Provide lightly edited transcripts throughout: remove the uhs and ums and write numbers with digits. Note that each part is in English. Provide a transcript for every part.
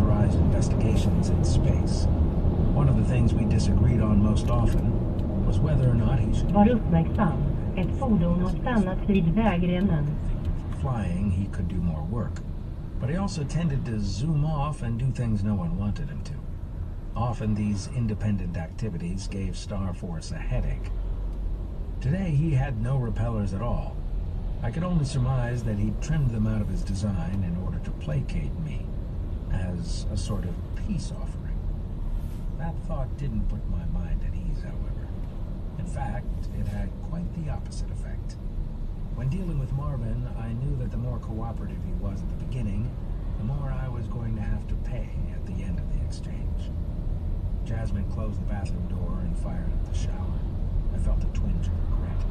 unauthorized investigations in space. One of the things we disagreed on most often was whether or not he should... Var uppmärksam. Ett fordon har stannat vid vägrenen. Flying, he could do more work. But he also tended to zoom off and do things no one wanted him to. Often these independent activities gave Star Force a headache. Today he had no repellers at all. I could only surmise that he trimmed them out of his design in order to placate me, as a sort of peace offering. That thought didn't put my mind at ease, however. In fact, it had quite the opposite effect. When dealing with Marvin, I knew that the more cooperative he was at the beginning, the more I was going to have to pay at the end of the exchange. Jasmine closed the bathroom door and fired up the shower. I felt a twinge of regret.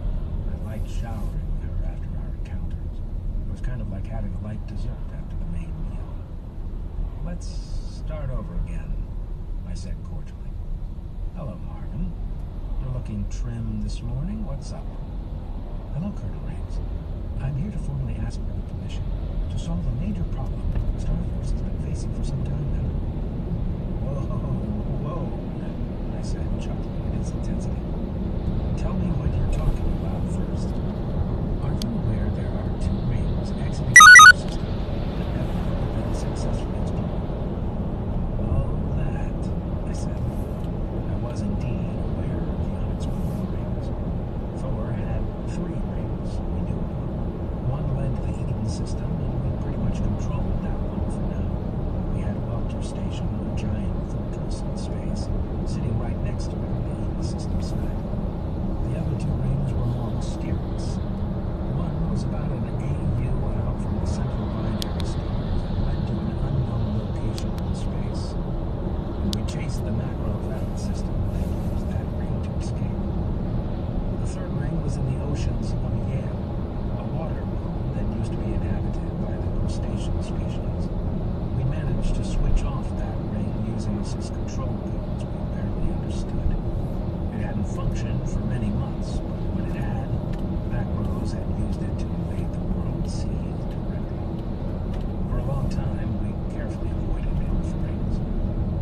I liked showering with her after our encounters. It was kind of like having a light dessert after the main meal. "Let's start over again," I said cordially. "Hello, Marvin. You're looking trim this morning. What's up?" "Hello, Colonel Riggs. I'm here to formally ask for your permission to solve a major problem Star Force has been facing for some time now." Whoa, I said, chuckling at its intensity. "Tell me what you're talking about first. Aren't you aware there are 2 rings exiting the solar system that have never been successfully explored?" "Oh, that," I said. I was indeed aware of the unexplored rings. Thor had 3 rings we knew of. One led to the Eden system, and we pretty much controlled that one for now. We had Welter Station, a giant fortress in space, sitting right next to it on the Eden system side. The other 2 rings were more mysterious. One was about an AU out from the central binary stars and led to an unknown location in space. And we chased the macros out of the system and then used that ring to escape. The 3rd ring was in the oceans of Yale, a water moon that used to be inhabited by the crustacean species. We managed to switch off that ring using sys control codes we barely understood. It hadn't functioned for many months, but when it had, macros had used it to invade the world seas directly. For a long time, we carefully avoided interference.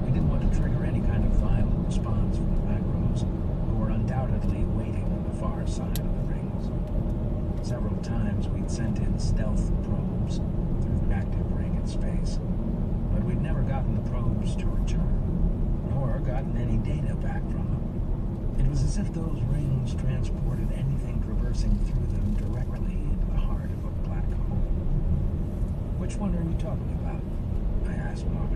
We didn't want to trigger any kind of violent response from the macros, who were undoubtedly waiting on the far side of the rings. Several times we'd sent in stealth probes through the active ring in space, but we'd never gotten the probes to return, nor gotten any data back from them. It was as if those rings transported anything traversing through them directly into the heart of a black hole. "Which one are you talking about?" I asked Marvin.